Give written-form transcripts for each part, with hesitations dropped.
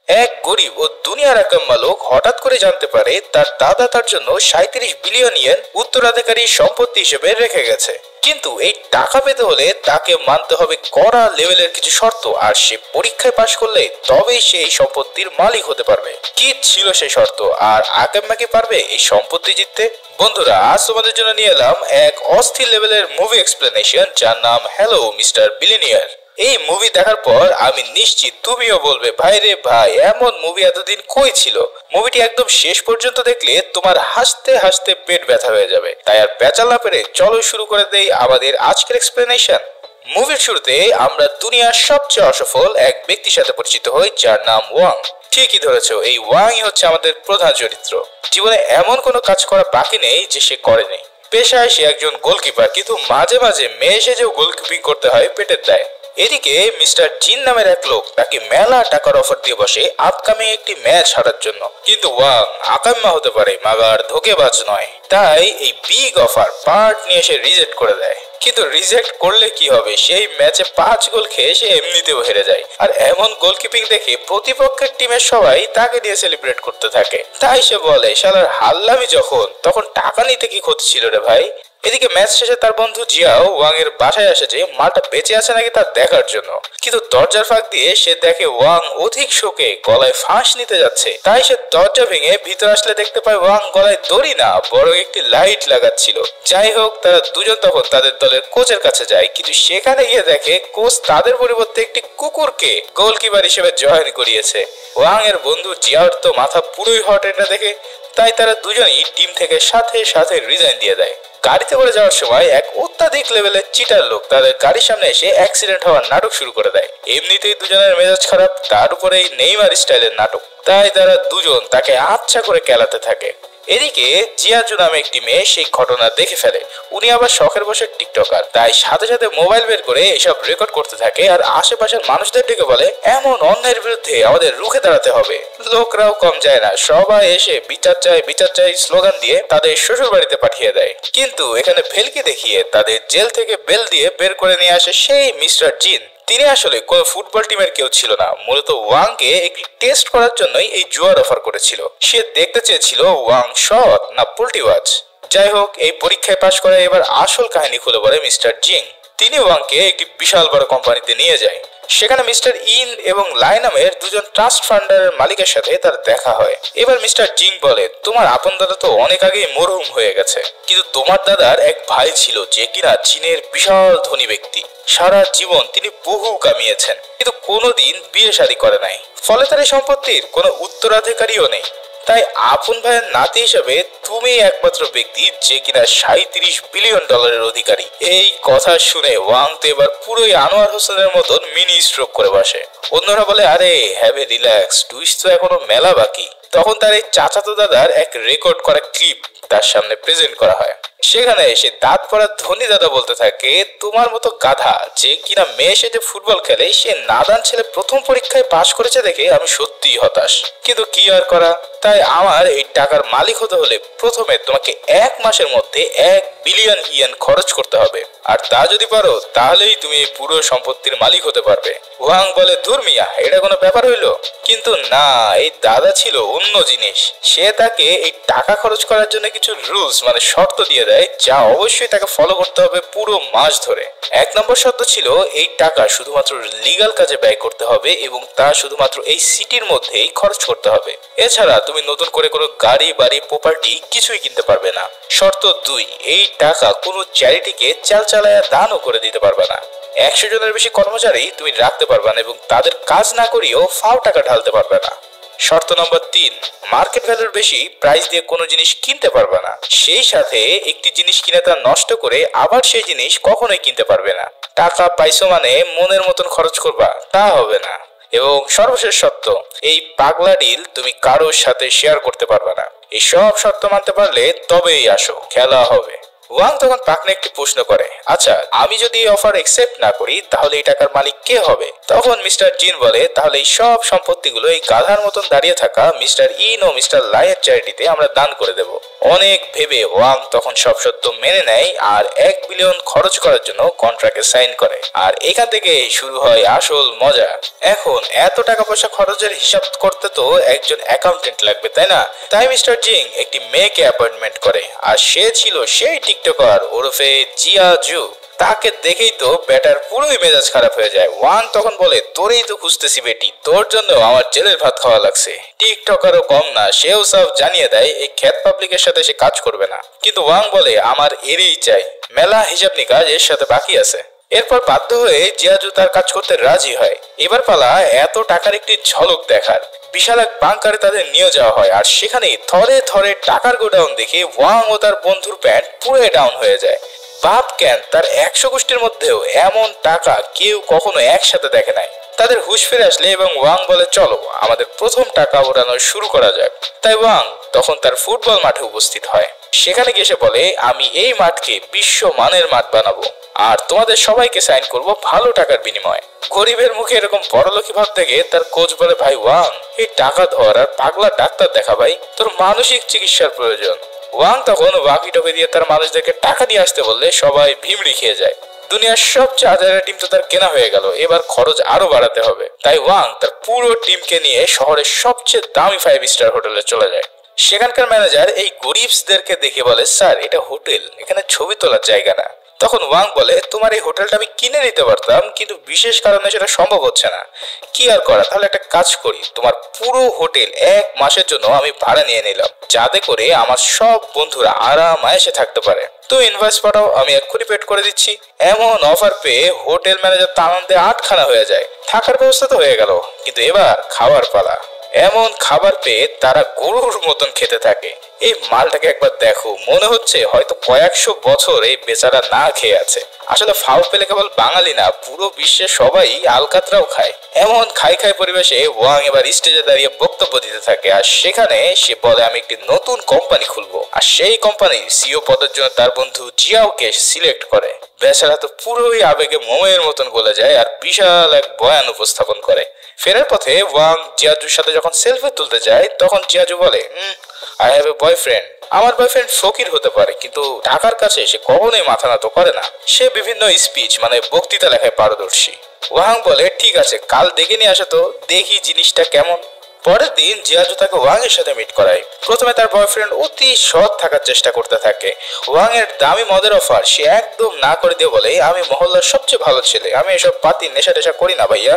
এক গরিব ও দুনিয়ার আকাম্মা লোক হঠাৎ করে জানতে পারে তার দাদা তার জন্য 37 বিলিয়ন ইয়েন উত্তরাধিকারী সম্পত্তি হিসেবে রেখে গেছে। কিন্তু এই টাকা পেতে হলে তাকে মানতে হবে কড়া লেভেলের কিছু শর্ত, আর সে পরীক্ষায় পাশ করলে তবেই সে এই সম্পত্তির মালিক হতে পারবে। কি ছিল সেই শর্ত, আর আকাম্মা কি পারবে এই সম্পত্তি জিততে? বন্ধুরা, আজ তোমাদের জন্য নিয়ে এলাম এক অস্থির লেভেলের মুভি এক্সপ্লেনেশন, যার নাম হ্যালো মিস্টার বিলিনিয়ার। এই মুভি দেখার পর আমি নিশ্চিত তুমিও বলবে, ভাই রে ভাই, এমন মুভি এতদিন কই ছিল। মুভিটি একদম শেষ পর্যন্ত দেখলে তোমার হাসতে হাসতে পেট ব্যথা হয়ে যাবে। তাই আর পেঁচাল না পেরে চলো শুরু করে দেই আমাদের আজকের এক্সপ্লেনেশন। মুভির শুরুতে আমরা দুনিয়ার সবচেয়ে অসফল এক ব্যক্তির সাথে পরিচিত হই, যার নাম ওয়াং। ঠিকই ধরেছো, এই ওয়াংই হচ্ছে আমাদের প্রধান চরিত্র। জীবনে এমন কোনো কাজ করা বাকি নেই যে সে করেনি। পেশায় সে একজন গোলকিপার, কিন্তু মাঝে মাঝে মেয়ে সেজেও গোলকিপিং করতে হয় পেটের দায়ে। এদিকে মিস্টার জিন নামের এক লোক তাকে মেলা টাকার অফার দিয়ে বসে আপকামিং একটি ম্যাচ হারার জন্য। কিন্তু ওয়াং আকাম্মা হতে পারে, মাগার ধোকেবাজ নয়। তাই এই বিগ অফার পার্ট নিয়ে সে রিজেক্ট করে দেয়। কিন্তু রিজেক্ট করলে কি হবে, সেই ম্যাচে 5 গোল খেয়ে সে এমনিতেও হেরে যায়। আর এমন গোলকিপিং দেখে প্রতিপক্ষের টিমের সবাই তাকে দিয়ে সেলিব্রেট করতে থাকে। তাই সে বলে, শালার হাল্লামি যখন, তখন টাকা নিতে কি ক্ষতি ছিল রে ভাই। এদিকে ম্যাচ শেষে তার বন্ধু জিয়াও ওয়াং এর বাসায় আসে যে মালটা বেঁচে আছে নাকি তা দেখার জন্য। কিন্তু দরজার ফাঁক দিয়ে সে দেখে ওয়াং অধিক শোকে গলায় ফাঁস নিতে যাচ্ছে। তাই সে দরজা ভেঙে ভিতর আসলে দেখতে পায় ওয়াং গলায় দড়ি না, বরং একটি লাইট লাগাচ্ছিল। যাই হোক, তারা দুজন তখন তাদের দলের কোচের কাছে যায়, কিন্তু সেখানে গিয়ে দেখে কোচ তাদের পরিবর্তে একটি কুকুরকে গোলকিপার হিসেবে জয়েন করিয়েছে। ওয়াং এর বন্ধু জিয়ার তো মাথা পুরোই হট এটা দেখে। তাই তারা দুজনেই টিম থেকে সাথে সাথে রিজাইন দিয়ে দেয়। গাড়িতে করে যাওয়ার সময় এক অত্যাধিক লেভেলের চিটার লোক তাদের গাড়ির সামনে এসে অ্যাক্সিডেন্ট হওয়ার নাটক শুরু করে দেয়। এমনিতেই দুজনের মেজাজ খারাপ, তার উপরে এই নেইমার স্টাইলের নাটক। তাই তারা দুজন তাকে আচ্ছা করে কেলাতে থাকে। এদিকে জিয়াজু নামে একটি মেয়ে সেই ঘটনা দেখে ফেলে। উনি আবার শখের বসে টিকটকার, তাই সাথে সাথে মোবাইল বের করে এসব রেকর্ড করতে থাকে আর আশেপাশের মানুষদের ডেকে বলে, এমন অন্যের বিরুদ্ধে আমাদের রুখে দাঁড়াতে হবে। লোকরাও কম যায় না, সবাই এসে বিচার চাই স্লোগান দিয়ে তাদের শ্বশুর বাড়িতে পাঠিয়ে দেয়। কিন্তু এখানে ভেলকি দেখিয়ে তাদের জেল থেকে বেল দিয়ে বের করে নিয়ে আসে সেই মিস্টার জিন। তিনি আসলে কোন ফুটবল টিমের কেউ ছিল না, মূলত ওয়াংকে একটি টেস্ট করার জন্যই এই জুয়ার অফার করেছিল। সে দেখতে চেয়েছিল ওয়াং সৎ না পোল্টিবাজ। যাই হোক, এই পরীক্ষায় পাশ করে এবার আসল কাহিনী খুলে বলে মিস্টার জিং। তিনি ওয়াংকে একটি বিশাল বড় কোম্পানিতে নিয়ে যায়। সেখানে মিস্টার ইন এবং লাই নামের দুজন ট্রাস্ট ফান্ডারের মালিকের সাথে তার দেখা হয়। এবার মিস্টার জিং বলে, তোমার আপন দাদা তো অনেক আগেই মরহুম হয়ে গেছে, কিন্তু তোমার দাদার এক ভাই ছিল যে কিনা চীনের বিশাল ধনী ব্যক্তি। সারা জীবন তিনি বহু কামিয়েছেন, কিন্তু কোনোদিন বিয়ে শাদী করে নাই। ফলে তার এই সম্পত্তির কোনো উত্তরাধিকারীও নেই। তাই আপন ভাইয়ের নাতি হিসেবে তুমি একমাত্র ব্যক্তি যে কিনা 37 বিলিয়ন ডলারের অধিকারী। এই কথা শুনে ওয়াং তো এবার পুরোই আনোয়ার হোসেনের মতন মিনি স্ট্রোক করে বসে। অন্যরা বলে, আরে হ্যাভ এ রিল্যাক্স, টুইস্ট তো এখনো মেলা বাকি। তখন তার এই চাচাতো দাদার এক রেকর্ড করা ক্লিপ তার সামনে প্রেজেন্ট করা হয়। সেখানে এসে দাঁত পড়া ধনী দাদা বলতে থাকে, তোমার মতো গাধা যে কিনা মেয়ে সেজে ফুটবল খেলে, সে নাদান ছেলে প্রথম পরীক্ষায় পাশ করেছে দেখে আমি সত্যিই হতাশ। কিন্তু কি আর করা, তাই আমার এই টাকার মালিক হতে হলে প্রথমে তোমাকে 1 মাসের মধ্যে 1 বিলিয়ন ইয়েন খরচ করতে হবে। আর তা যদি পারো তাহলেই তুমি পুরো সম্পত্তির মালিক হতে পারবে। ওয়াং বলে, ধুর মিয়া, এটা কোনো ব্যাপার হইলো? কিন্তু না, এই দাদা ছিল অন্য জিনিস। সে তাকে এই টাকা খরচ করার জন্য কিছু রুলস মানে শর্ত দিয়ে দেয়, যা অবশ্যই তাকে ফলো করতে হবে পুরো মাস ধরে। 1 নম্বর শর্ত ছিল, এই টাকা শুধুমাত্র লিগ্যাল কাজে ব্যয় করতে হবে এবং তা শুধুমাত্র এই সিটির মধ্যেই খরচ করতে হবে। এছাড়া তুমি নতুন করে কোনো গাড়ি বাড়ি প্রপার্টি কিছুই কিনতে পারবে না। শর্ত 2, এই টাকা কোনো চ্যারিটিকে চালায়া দানও করে দিতে পারবে না। 100 জনের বেশি কর্মচারী তুমি রাখতে পারবে না এবং তাদের কাজ না করিয়েও ফাও টাকা ঢালতে পারবে না। শর্ত নম্বর 3, মার্কেট ভ্যালুর বেশি প্রাইস দিয়ে কোনো জিনিস কিনতে পারবে না। সেই সাথে একটি জিনিস কিনে তা নষ্ট করে আবার সেই জিনিস কখনোই কিনতে পারবে না। টাকা পাইছো মানে মনের মতন খরচ করবা, তা হবে না। এবং সর্বশেষ শর্ত, এই পাগলা ডিল তুমি কারোর সাথে শেয়ার করতে পারবে না। এই সব শর্ত মানতে পারলে তবেই আসো, খেলা হবে। ওয়াং তখন পাকনে একটি প্রশ্ন করে, আচ্ছা আমি যদি এই অফার একসেপ্ট না করি তাহলে এই টাকার মালিক কে হবে? তখন মিস্টার জিন বলে, তাহলে এই সব সম্পত্তিগুলো এই গাধার মতন দাঁড়িয়ে থাকা মিস্টার ইন ও মিস্টার লাইয়ের চ্যারিটিতে আমরা দান করে দেব। অনেক ভেবে ওয়াং তখন সব সত্য মেনে নেয় আর 1 বিলিয়ন খরচ করার জন্য কন্ট্রাক্টে সাইন করে। আর এখান থেকে শুরু হয় আসল মজা। এখন এত টাকা পয়সা খরচের হিসাব করতে তো একজন অ্যাকাউন্টেন্ট লাগবে, তাই না? তাই মিস্টার জিং একটি মেয়েকে অ্যাপয়েন্টমেন্ট করে, আর সে ছিল সেই টিকটকার ওরফে জিয়া জু। তাকে দেখেই তো ব্যাটার পুরোই মেজাজ খারাপ হয়ে যায়। ওয়াং তখন বলে, তোরেই তো খুঁজতেছি বেটি, তোর জন্য আমার জেলের ভাত খাওয়া লাগছে। টিকটকারও কম না, সেও সব জানিয়ে দেয় এই খ্যাত পাবলিকের সাথে সে কাজ করবে না। কিন্তু ওয়াং বলে, আমার এরই চাই, মেলা হিসাব নিকাজ এর সাথে বাকি আছে। এরপর বাধ্য হয়ে জিয়াজু তার কাজ করতে রাজি হয়। এবার পালা এত টাকার একটি ঝলক দেখার। বিশাল এক বাংকারে তাদের নিয়ে যাওয়া হয়, আর সেখানেই থরে থরে টাকার গোডাউন দেখে ওয়াং ও তার বন্ধুর প্যান্ট পুরো ডাউন হয়ে যায়। বাপ কেন, তার 100 গোষ্ঠীর মধ্যেও এমন টাকা কেউ কখনো একসাথে দেখে নাই। তাদের হুঁশ ফিরে আসলে এবং ওয়াং বলে, চলো আমাদের প্রথম টাকা ওড়ানো শুরু করা যাক। তাই ওয়াং তখন তার ফুটবল মাঠে উপস্থিত হয়। সেখানে গিয়ে সে বলে, আমি এই মাঠকে বিশ্ব মানের মাঠ বানাবো, আর তোমাদের সবাইকে সাইন করব ভালো টাকার বিনিময়ে। গরিবের মুখে এরকম বড়লোকি ভাব দেখে তার কোচ বলে, ভাই ওয়াং, এই টাকা ধর আর পাগলা ডাক্তার দেখা ভাই, তোর মানসিক চিকিৎসার প্রয়োজন। ওয়াং তখন ওয়াকি টকি দিয়ে তার মানুষদেরকে টাকা দিয়ে আসতে বললে সবাই ভিমড়ি খেয়ে যায়। দুনিয়ার সবচেয়ে আজারের টিম তো তার কেনা হয়ে গেল, এবার খরচ আরো বাড়াতে হবে। তাই ওয়াং তার পুরো টিমকে নিয়ে শহরের সবচেয়ে দামি 5 স্টার হোটেলে চলে যায়। সেখানকার ম্যানেজার এই গরিবদেরকে দেখে বলে, স্যার এটা হোটেল, এখানে ছবি তোলার জায়গা না। তখন ওয়াং বলে, তোমার এই হোটেলটা আমি কিনে নিতে পারতাম, কিন্তু বিশেষ কারণে সেটা সম্ভব হচ্ছে না। কি আর করা, তাহলে একটা কাজ করি, তোমার পুরো হোটেল 1 মাসের জন্য আমি ভাড়া নিয়ে নিলাম, যাতে করে আমার সব বন্ধুরা আরামায়েসে থাকতে পারে। তো ইনভয়েস পাঠাও, আমি এক্ষুনি পেড করে দিচ্ছি। এমন অফার পেয়ে হোটেল ম্যানেজার তো আনন্দে আটখানা হয়ে যায়। থাকার ব্যবস্থা তো হয়ে গেল, কিন্তু এবার খাওয়ার পালা। এমন খাবার পেয়ে তারা গরুর মতন খেতে থাকে। এই মালটাকে একবার দেখো, মনে হচ্ছে হয়তো কয়েকশো বছর এই বেচারা না খেয়ে আছে। আসলে ফাউ পেলে কেবল বাঙালি না, পুরো বিশ্বের সবাই আলকাতরাও খায়। এমন খাই খাই পরিবেশে ওয়াং এবার স্টেজে দাঁড়িয়ে বক্তব্য দিতে থাকে, আর সেখানে সে বলে, আমি একটি নতুন কোম্পানি খুলবো, আর সেই কোম্পানির সিইও পদের জন্য তার বন্ধু জিয়াওকে সিলেক্ট করে। বেচারা তো পুরোই আবেগে মোমের মতন গলে যায় আর বিশাল এক বয়ান উপস্থাপন করে। ফেরার পথে ওয়াং জিয়াজুর সাথে যখন সেলফি তুলতে যায়, তখন জিয়াজু বলে, আই হ্যাভ এ বয়ফ্রেন্ড। আমার বয়ফ্রেন্ড ফকির হতে পারে, কিন্তু টাকার কাছে সে কখনোই মাথা নত করে না। সে বিভিন্ন স্পিচ মানে বক্তৃতা লেখায় পারদর্শী। ওয়াং বলে, ঠিক আছে, কাল দেখে নিয়ে আসে তো, দেখি জিনিসটা কেমন। পরের দিন জিয়াজু তাকে ওয়াং এর সাথে মিট করায়। প্রথমে তার বয়ফ্রেন্ড অতি সৎ থাকার চেষ্টা করতে থাকে। ওয়াং এর দামি মদের অফার সে একদম না করে দিয়ে বলে, আমি মহল্লার সবচেয়ে ভালো ছেলে, আমি এসব পাতি নেশা টেশা করি না ভাইয়া।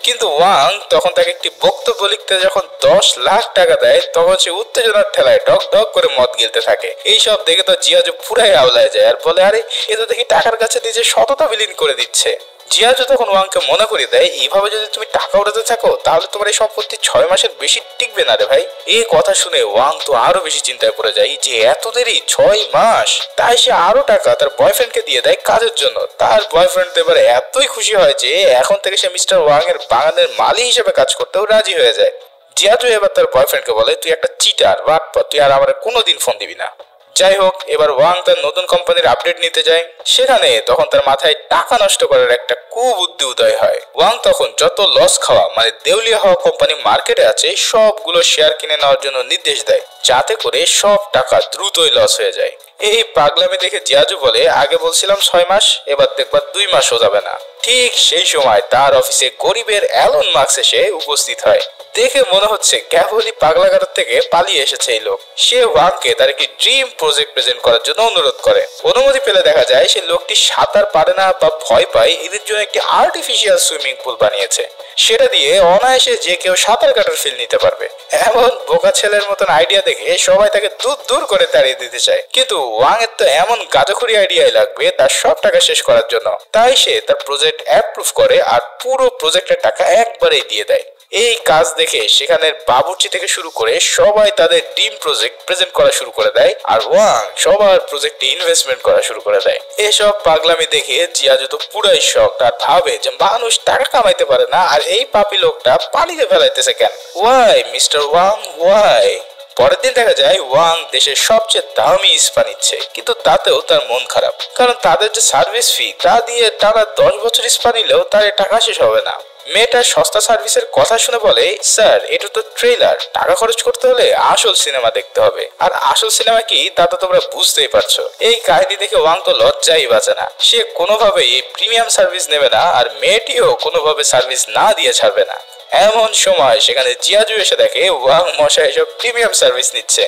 কিন্তু ওয়াং তখন তাকে একটি বক্তব্য লিখতে যখন 10 লাখ টাকা দেয়, তখন সে উত্তেজনার ঠেলায় ডক ডক করে মদ গিলতে থাকে। এইসব দেখে তো জিয়াজু পুরাই আওলায় যায় আর বলে, আরে এ তো দেখি টাকার কাছে নিজে সততা বিলীন করে দিচ্ছে। জিয়াজু তখন ওয়াংকে মনে করিয়ে দেয়, এইভাবে যদি তুমি টাকা উঠাতে থাকো তাহলে তোমার এই সম্পত্তি 6 মাসের বেশি টিকবে না রে ভাই। এই কথা শুনে ওয়াং তো আরো বেশি চিন্তায় পড়ে যায় যে এত দেরি 6 মাস। তাই সে আরো টাকা তার বয়ফ্রেন্ডকে দিয়ে দেয় কাজের জন্য। তার বয়ফ্রেন্ড এবার এতই খুশি হয় যে এখন থেকে সে মিস্টার ওয়াং এর বাগানের মালি হিসেবে কাজ করতেও রাজি হয়ে যায়। জিয়াজু এবার তার বয়ফ্রেন্ডকে বলে, তুই একটা চিটার বাটপার, তুই আর আমার কোনোদিন ফোন দিবি না। যাই হোক, এবার ওয়াং তার নতুন কোম্পানির আপডেট নিতে যায়। সেখানে তখন তার মাথায় টাকা নষ্ট করার একটা কুবুদ্ধি উদয় হয়। ওয়াং তখন যত লস খাওয়া মানে দেউলিয়া হওয়া কোম্পানি মার্কেটে আছে সবগুলো শেয়ার কিনে নেওয়ার জন্য নির্দেশ দেয়, যাতে করে সব টাকা দ্রুতই লস হয়ে যায়। এই পাগলামি দেখে জিয়াজু বলে, আগে বলছিলাম 6 মাস, এবার দেখবা 2 মাসও যাবে না। ঠিক সেই সময় তার অফিসে গরিবের অ্যালন মার্কস এসে উপস্থিত হয়। দেখে মনে হচ্ছে কেবলই পাগলাগারদ থেকে পালিয়ে এসেছে এই লোক। সে ওয়াংকে তার একটি ড্রিম প্রজেক্ট প্রেজেন্ট করার জন্য অনুরোধ করে। অনুমতি পেলে দেখা যায় সে লোকটি সাঁতার পারে না বা ভয় পায়, এদের জন্য একটি আর্টিফিশিয়াল সুইমিং পুল বানিয়েছে। সেটা দিয়ে অনায়াসে যে কেউ সাঁতার কাটার ফিল নিতে পারবে। এমন বোকা ছেলের মতন আইডিয়া দেখে সবাই তাকে দূর দূর করে তাড়িয়ে দিতে চায়, কিন্তু ওয়াং এর তো এমন গাজখুরি আইডিয়াই লাগবে তার সব টাকা শেষ করার জন্য। তাই সে তার প্রজেক্ট অ্যাপ্রুভ করে আর পুরো প্রজেক্টের টাকা একবারেই দিয়ে দেয়। এই কাজ দেখে সেখানের বাবুর্চি থেকে শুরু করে সবাই তাদের ড্রিম প্রজেক্ট প্রেজেন্ট করা শুরু করে দেয়, আর ওয়াং সবার প্রজেক্টে ইনভেস্টমেন্ট করা শুরু করে দেয়। এসব পাগলামি দেখে জিয়াজু তো পুরাই শক, আর ভাবে যে মানুষ টাকা কামাইতে পারে না আর এই পাপি লোকটা পানিতে ফেলাইতেছে কেন। Why mister Wang why? পরের দিন দেখা যায় ওয়াং দেশের সবচেয়ে দামি স্পা নিচ্ছে, কিন্তু তাতেও তার মন খারাপ, কারণ তাদের যে সার্ভিস ফি তা দিয়ে টানা 10 বছর স্পা নিলেও তার টাকা শেষ হবে না। মেয়েটা সস্তা সার্ভিসের কথা শুনে বলে, স্যার এটা তো ট্রেলার, টাকা খরচ করতে হলে আসল সিনেমা দেখতে হবে, আর আসল সিনেমা কি তা তো তোমরা বুঝতেই পারছো। এই কাহিনী দেখে ওয়াং তো লজ্জাই বাঁচে না, সে কোনোভাবেই এই প্রিমিয়াম সার্ভিস নেবে না, আর মেয়েটিও কোনোভাবে সার্ভিস না দিয়ে ছাড়বে না। এমন সময় সেখানে জিয়াজু এসে দেখে ওয়াং মশাই এসব প্রিমিয়াম সার্ভিস নিচ্ছে।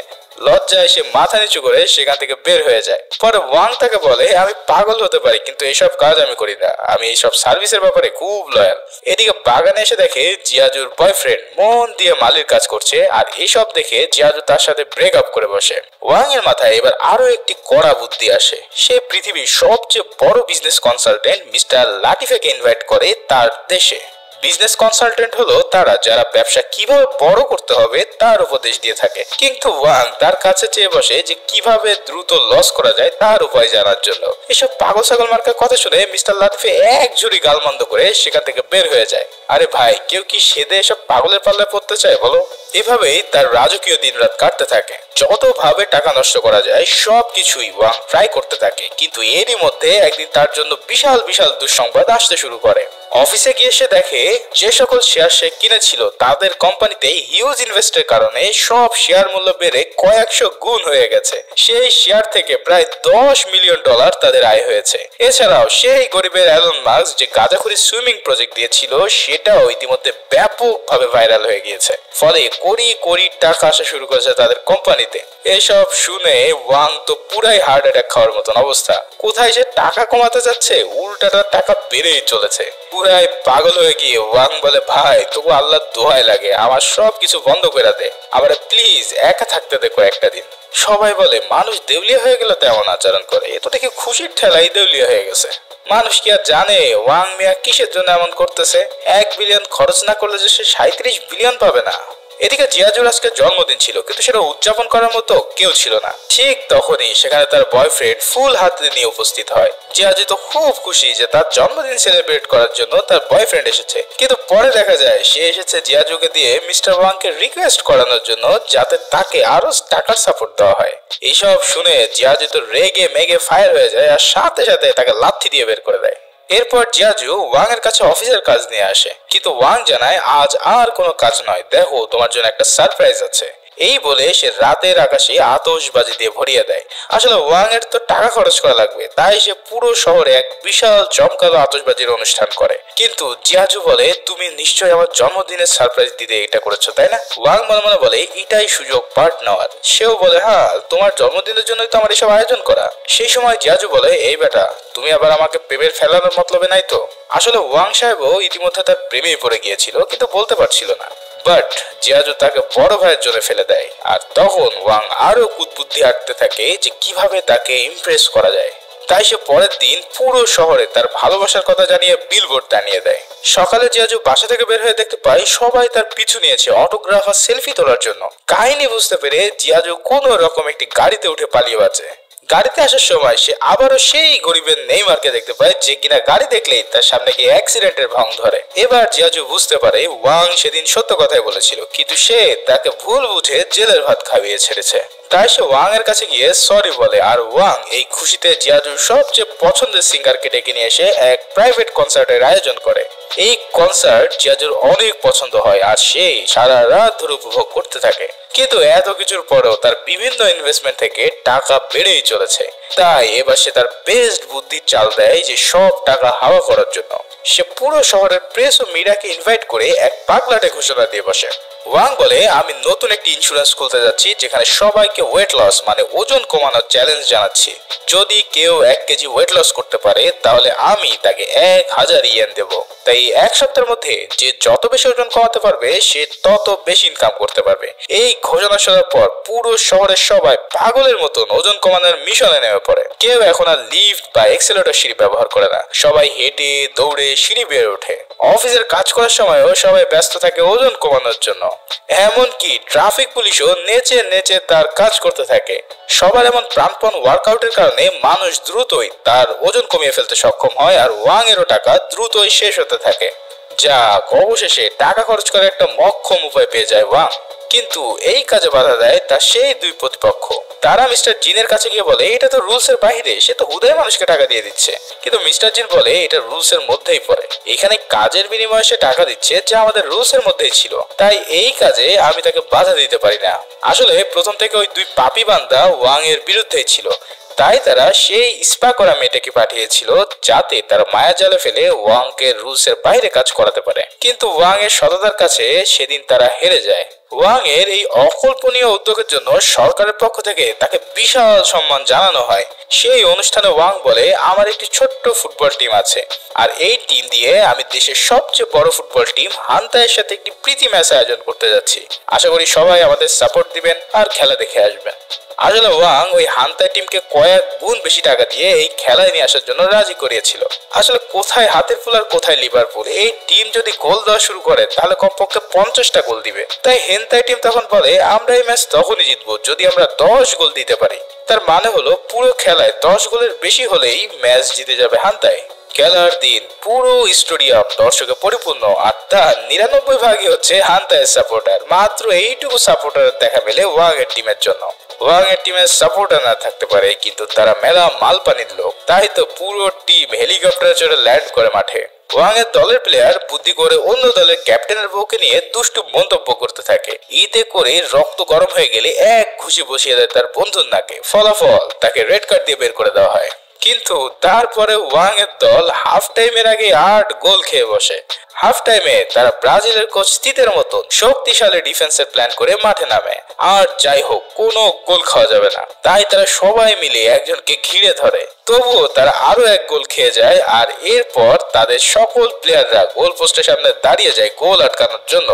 লজ্জায় সে মাথা নিচু করে সেখান থেকে বের হয়ে যায়। পরে ওয়াং তাকে বলে, আমি পাগল হতে পারি কিন্তু এইসব কাজ আমি করি না, আমি এইসব সার্ভিসের ব্যাপারে খুব লয়াল। এদিকে বাগানে এসে দেখে জিয়াজুর বয়ফ্রেন্ড মন দিয়ে মালির কাজ করছে, আর এইসব দেখে জিয়াজু তার সাথে ব্রেক আপ করে বসে। ওয়াং এর মাথায় এবার আরো একটি কড়া বুদ্ধি আসে। সে পৃথিবীর সবচেয়ে বড় বিজনেস কনসালটেন্ট মিস্টার লাটিফেকে ইনভাইট করে তার দেশে। বিজনেস কনসালটেন্ট হলো তারা যারা ব্যবসা কিভাবে বড় করতে হবে তার উপদেশ দিয়ে থাকে, কিন্তু ওয়াং তার কাছে চেয়ে বসে যে কিভাবে দ্রুত লস করা যায় তার উপায় জানার জন্য। এসব পাগল ছাগল মার্কার কথা শুনে মিস্টার লাতিফে এক ঝুড়ি গালমন্দ করে সেখান থেকে বের হয়ে যায়। আরে ভাই, কেউ কি সেদে এসব পাগলের পাল্লায় পড়তে চায় বলো? এভাবেই তার রাজকীয় দিনরাত কাটতে থাকে। যত ভাবে টাকা নষ্ট করা যায় সবকিছুই ওয়াং ট্রাই করতে থাকে, কিন্তু এরই মধ্যে একদিন তার জন্য বিশাল বিশাল দুঃসংবাদ আসতে শুরু করে। অফিসে গিয়ে সে দেখে যে সকল শেয়ার সে কিনেছিল তাদের কোম্পানিতে হিউজ ইনভেস্টের কারণে সব শেয়ার মূল্য বেড়ে কয়েকশো গুণ হয়ে গেছে। সেই শেয়ার থেকে প্রায় $10 মিলিয়ন তাদের আয় হয়েছে। এছাড়াও সেই গরিবের অ্যালন মাস্ক যে গাঁজাখুরি সুইমিং প্রজেক্ট দিয়েছিল সেটাও ইতিমধ্যে ব্যাপকভাবে ভাইরাল হয়ে গিয়েছে, ফলে কোটি কোটি টাকা আসা শুরু করেছে তাদের কোম্পানিতে। এসব শুনে ওয়াং তো পুরাই হার্ট অ্যাটাক খাওয়ার মতন অবস্থা। কোথায় সে টাকা কমাতে যাচ্ছে, উল্টাটা টাকা বেড়েই চলেছে। পুরাই পাগল হয়ে গিয়ে ওয়াং বলে, ভাই তবু আল্লাহর দোহাই লাগে, আমার সবকিছু বন্ধ করে দে, আবার প্লিজ একা থাকতে দেখো একটা দিন। সবাই বলে মানুষ দেউলিয়া হয়ে গেলে তেমন আচরণ করে, এ তো দেখি খুশির ঠেলাই দেউলিয়া হয়ে গেছে। মানুষ কি আর জানে ওয়াং মিয়া কিসের জন্য এমন করতেছে? 1 বিলিয়ন খরচ না করলে যে সে 37 বিলিয়ন পাবে না। এদিকে জিয়াজুর আজকে জন্মদিন ছিল, কিন্তু সেটা উদযাপন করার মতো কেউ ছিল না। ঠিক তখনই সেখানে তার বয়ফ্রেন্ড ফুল হাতে নিয়ে উপস্থিত হয়। জিয়াজু তো খুব খুশি যে তার জন্মদিন সেলিব্রেট করার জন্য তার বয়ফ্রেন্ড এসেছে, কিন্তু পরে দেখা যায় সে এসেছে জিয়াজুকে দিয়ে মিস্টার ওয়াংকে রিকোয়েস্ট করানোর জন্য যাতে তাকে আরো টাকার সাপোর্ট দেওয়া হয়। এইসব শুনে জিয়াজু তো রেগে মেগে ফায়ার হয়ে যায়, আর সাথে সাথে তাকে লাথি দিয়ে বের করে দেয়। এরপর জিয়াজু ওয়াং এর কাছে অফিসের কাজ নিয়ে আসে, কিন্তু ওয়াং জানায় আজ আর কোনো কাজ নয়, দেখো তোমার জন্য একটা সারপ্রাইজ আছে। এই বলে সে রাতের আকাশে আতশবাজি দিয়ে ভরিয়ে দেয়। আসলে ওয়াং এর তো টাকা খরচ করা লাগবে, তাই সে পুরো শহরে এক বিশাল জমকালো আতশবাজির অনুষ্ঠান করে। কিন্তু জিয়াজু বলে, তুমি নিশ্চয়ই আমার জন্মদিনের সারপ্রাইজ দিতে এটা করেছো তাই না? ওয়াং মনে মনে বলে, এটাই সুযোগ পার্ট নেওয়ার। সেও বলে, হ্যাঁ তোমার জন্মদিনের জন্যই তো আমার এসব আয়োজন করা। সেই সময় জিয়াজু বলে, এই বেটা তুমি আবার আমাকে প্রেমের ফেলানোর মতলবে নাই তো? আসলে ওয়াং সাহেবও ইতিমধ্যে তার প্রেমেই পড়ে গিয়েছিল, কিন্তু বলতে পারছিল না। বাট জিয়াজু তাকে বড় ভাইয়ের জন্য ফেলে দেয়, আর তখন ওয়াং আরো কুৎবুদ্ধি আঁটতে থাকে যে কিভাবে তাকে ইমপ্রেস করা যায়। তাই সে পরের দিন পুরো শহরে তার ভালোবাসার কথা জানিয়ে বিলবোর্ড টানিয়ে দেয়। সকালে জিয়াজু বাসা থেকে বের হয়ে দেখতে পায় সবাই তার পিছু নিয়েছে অটোগ্রাফ আর সেলফি তোলার জন্য। কাহিনী বুঝতে পেরে জিয়াজু কোন রকম একটি গাড়িতে উঠে পালিয়ে বাঁচে। গাড়িতে আসার সময় সে আবারও সেই গরিবের নেইমারকে দেখতে পায়, যে কিনা গাড়ি দেখলেই তার সামনে গিয়ে অ্যাক্সিডেন্টের ভং ধরে। এবার জিয়াজু বুঝতে পারে ওয়াং সেদিন সত্য কথাই বলেছিল, কিন্তু সে তাকে ভুল বুঝে জেলের ভাত খাইয়ে ছেড়েছে। তাই সে ওয়াং এর কাছে গিয়ে সরি বলে, আর ওয়াং এই খুশিতে জিয়াজুর সবচেয়ে পছন্দের সিঙ্গারকে ডেকে নিয়ে এসে এক প্রাইভেট কনসার্টের আয়োজন করে। এই কনসার্ট জিয়াজুর অনেক পছন্দ হয়, আর সে সারা রাত ধরে উপভোগ করতে থাকে। কিন্তু এত কিছুর পরেও তার বিভিন্ন ইনভেস্টমেন্ট থেকে টাকা বেড়েই চলেছে। তাই এবার সে তার বেস্ট বুদ্ধি চাল দেয় যে সব টাকা হাওয়া করার জন্য। সে পুরো শহরের প্রেস ও মিডিয়াকে ইনভাইট করে এক পাগলাটে ঘোষণা দিয়ে বসে। ওয়াং বলে, আমি নতুন একটি ইন্স্যুরেন্স খুলতে যাচ্ছি, যেখানে সবাইকে ওয়েট লস মানে ওজন কমানোর চ্যালেঞ্জ জানাচ্ছি। যদি কেউ 1 কেজি ওয়েট লস করতে পারে তাহলে আমি তাকে 1000 ইয়েন দেব। তাই 1 সপ্তাহের মধ্যে যে যত বেশি ওজন কমাতে পারবে সে তত বেশি ইনকাম করতে পারবে। এই ঘোষণা শোনার পর পুরো শহরের সবাই পাগলের মতন ওজন কমানোর মিশনে নেমে পড়ে। কেউ এখন আর লিফট বা এক্সেলেটর সিঁড়ি ব্যবহার করে না, সবাই হেঁটে দৌড়ে সিঁড়ি বেয়ে ওঠে। অফিসের কাজ করার সময়ও সবাই ব্যস্ত থাকে ওজন কমানোর জন্য। এমনকি ট্রাফিক পুলিশও নেচে নেচে তার কাজ করতে থাকে। সবার এমন প্রাণপণ ওয়ার্কআউটের কারণে মানুষ দ্রুতই তার ওজন কমিয়ে ফেলতে সক্ষম হয়, আর ওয়াং এরও টাকা দ্রুতই শেষ হতে থাকে। যা অবশেষে টাকা খরচ করে একটা মক্ষম উপায় পেয়ে যায় ওয়াং। কিন্তু এই কাজে বাধা দেয় তার সেই দুই প্রতিপক্ষ। তারা মিস্টার জিনের কাছে গিয়ে বলে এটা তো রুলস এর বাইরে, সে তো হুদায় মানুষকে টাকা দিয়ে দিচ্ছে। কিন্তু মিস্টার জিন বলে এটা রুলস এর মধ্যেই পড়ে, এখানে কাজের বিনিময়ে সে টাকা দিচ্ছে যা আমাদের রুলস এর মধ্যেই ছিল, তাই এই কাজে আমি তাকে বাধা দিতে পারি না। আসলে প্রথম থেকে ওই দুই পাপী বান্দা ওয়াং এর বিরুদ্ধেই ছিল, তাই তারা সেই স্পা করা মেয়েটাকে পাঠিয়েছিল যাতে তারা মায়া জালে ফেলে ওয়াং কে রুলস এর বাইরে কাজ করাতে পারে। কিন্তু ওয়াং এর সততার কাছে সেদিন তারা হেরে যায়। ওয়াং এর এই অকল্পনীয় উদ্যোগের জন্য সরকারের পক্ষ থেকে তাকে বিশাল সম্মান জানানো হয়। সেই অনুষ্ঠানে ওয়াং বলে আমার একটি ছোট্ট ফুটবল টিম আছে, আর এই টিম দিয়ে আমি দেশের সবচেয়ে বড় ফুটবল টিম হান্তায়ের সাথে একটি প্রীতি ম্যাচ আয়োজন করতে যাচ্ছি। আশা করি সবাই আমাদের সাপোর্ট দিবেন আর খেলা দেখে আসবেন। আসলে ওয়াং ওই হান্তাই টিমকে কয়েক গুণ বেশি টাকা দিয়ে এই খেলায় নিয়ে আসার জন্য রাজি করিয়েছিল। আসলে কোথায় হাতের ফুল আর কোথায় লিভারপুল, এই টিম যদি গোল দেওয়া শুরু করে তাহলে কমপক্ষে 50টা গোল দিবে। তাই হেন্তাই টিম তখন বলে আমরা এই ম্যাচ তখনই জিতবো যদি আমরা 10 গোল দিতে পারি। তার মানে হলো পুরো খেলায় 10 গোলের বেশি হলেই ম্যাচ জিতে যাবে হান্তাই। খেলার দিন পুরো স্টেডিয়াম দর্শকে পরিপূর্ণ, আর তার 99 ভাগই হচ্ছে হান্তায়ের সাপোর্টার। মাত্র এইটুকু সাপোর্টার দেখা মেলে ওয়াং এর টিমের জন্য। ওয়াং এর টিমের সাপোর্টার না থাকতে পারে, কিন্তু তারা মেলা মালপানির লোক, তাই তো পুরো টিম হেলিকপ্টারে চড়ে ল্যান্ড করে মাঠে। ওয়াং এর দলের প্লেয়ার বুদ্ধি করে অন্য দলের ক্যাপ্টেনের বউকে নিয়ে দুষ্টু মন্তব্য করতে থাকে। এতে করে রক্ত গরম হয়ে গেলে এক ঘুষি বসিয়ে দেয় তার বন্ধুর নাকে। ফলাফল তাকে রেড কার্ড দিয়ে বের করে দেওয়া হয়। কিন্তু তারপরে ওয়াং এর দল হাফ টাইমের আগে 8 গোল খেয়ে বসে। হাফ টাইমে তারা ব্রাজিলের কোচ তিতের মতন শক্তিশালী ডিফেন্সের প্ল্যান করে মাঠে নামে। আর যাই হোক কোনো গোল খাওয়া যাবে না, তাই তারা সবাই মিলে একজনকে ঘিরে ধরে। তবুও তারা আরো এক গোল খেয়ে যায়, আর এরপর তাদের সকল প্লেয়াররা গোল পোস্টের সামনে দাঁড়িয়ে যায় গোল আটকানোর জন্য।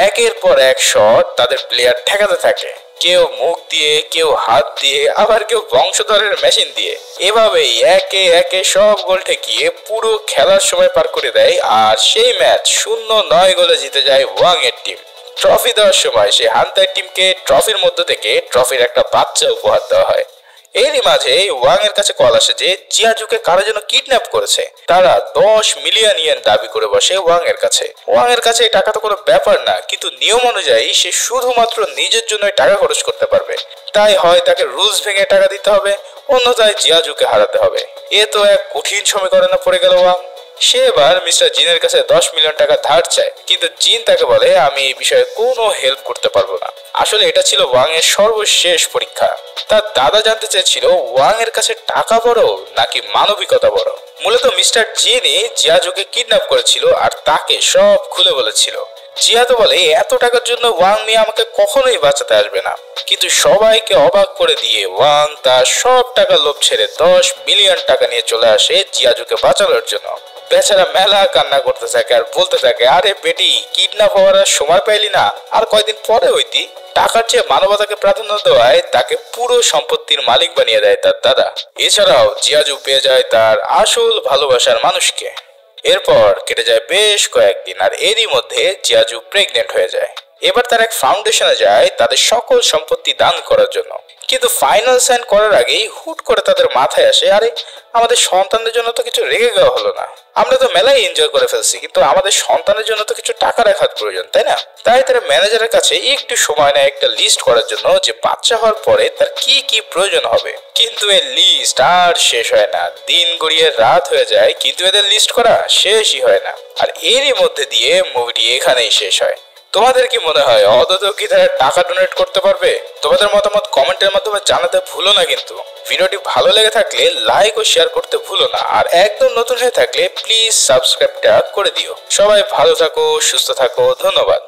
একের পর এক শট তাদের প্লেয়ার ঠেকাতে থাকে, কেউ মুখ দিয়ে, কেউ হাত দিয়ে, আবার কেউ বংশধরের মেশিন দিয়ে। এভাবেই একে একে সব গোল ঠেকিয়ে পুরো খেলার সময় পার করে দেয়, আর সেই ম্যাচ 0-9 গোলে জিতে যায় ওয়াং এর টিম। ট্রফি দেওয়ার সময় সেই হান্তাই টিমকে ট্রফির মধ্য থেকে ট্রফির একটা বাচ্চা উপহার দেওয়া হয়। এরই মাঝে ওয়াং এর কাছে কল আসে যে জিয়াজুকে কারো যেন কিডন্যাপ করেছে। তারা 10 মিলিয়ন ইয়েন দাবি করে বসে ওয়াং এর কাছে। ওয়াং এর কাছে এই টাকা তো কোনো ব্যাপার না, কিন্তু নিয়ম অনুযায়ী সে শুধুমাত্র নিজের জন্য টাকা খরচ করতে পারবে। তাই হয় তাকে রুলস ভেঙে টাকা দিতে হবে, অন্যথায় জিয়াজুকে হারাতে হবে। এ তো এক কঠিন সমীকরণে পড়ে গেল ওয়াং। সে এবার মিস্টার জিনের কাছে 10 মিলিয়ন টাকা ধার চায়, কিন্তু জিন তাকে বলে আমি এই বিষয়ে কোনো হেল্প করতে পারবো না। আসলে এটা ছিল ওয়াং এর সর্বশেষ পরীক্ষা। তার দাদা জানতে চেয়েছিল ওয়াং এর কাছে টাকা বড় নাকি মানবিকতা বড়। মূলত মিস্টার জিনি জিয়াজুকে কিডন্যাপ করেছিল আর তাকে সব খুলে বলেছিল। জিয়া তো বলে এত টাকার জন্য ওয়াং মিয়া আমাকে কখনোই বাঁচাতে আসবে না। কিন্তু সবাইকে অবাক করে দিয়ে ওয়াং তার সব টাকা লোভ ছেড়ে 10 মিলিয়ন টাকা নিয়ে চলে আসে জিয়াজুকে বাঁচানোর জন্য। বেচারা মেলা কান্না করতে থাকে আর বলতে থাকে আরে বেটি, কিডন্যাপ হওয়ার সময় পাইলি না, আর কয়দিন পরে হইতি। টাকার চেয়ে মানবতাকে প্রাধান্য দেওয়ায় তাকে পুরো সম্পত্তির মালিক বানিয়ে দেয় তার দাদা। এছাড়াও জিয়াজু পেয়ে যায় তার আসল ভালোবাসার মানুষকে। এরপর কেটে যায় বেশ কয়েকদিন, আর এরই মধ্যে জিয়াজু প্রেগনেন্ট হয়ে যায়। এবার তার এক ফাউন্ডেশনে যায় তাদের সকল সম্পত্তি দান করার জন্য। কিন্তু ফাইনাল সাইন করার আগেই হুট করে তাদের মাথায় আসে আরে আমাদের সন্তানদের জন্য তো কিছু রেখে দেওয়া হলো না। আমরা তো মেলাই এনজয় করে ফেলছি, কিন্তু আমাদের সন্তানের জন্য তো কিছু টাকা রাখার প্রয়োজন, তাই না? তাই তারা ম্যানেজারের কাছে একটু সময় নেয় একটা লিস্ট করার জন্য যে বাচ্চা হওয়ার পরে তার কি কি প্রয়োজন হবে। কিন্তু এই লিস্ট আর শেষ হয় না। দিন গড়িয়ে রাত হয়ে যায়, কিন্তু এদের লিস্ট করা শেষই হয় না। আর এরই মধ্যে দিয়ে মুভিটি এখানেই শেষ হয়। তোমাদের কি মনে হয় অদত কি তারা টাকা ডোনেট করতে পারবে? তোমাদের মতামত কমেন্টের মাধ্যমে জানাতে ভুলো না। কিন্তু ভিডিওটি ভালো লেগে থাকলে লাইক ও শেয়ার করতে ভুলো না, আর একদম নতুন হয়ে থাকলে প্লিজ সাবস্ক্রাইবটা করে দিও। সবাই ভালো থাকো, সুস্থ থাকো, ধন্যবাদ।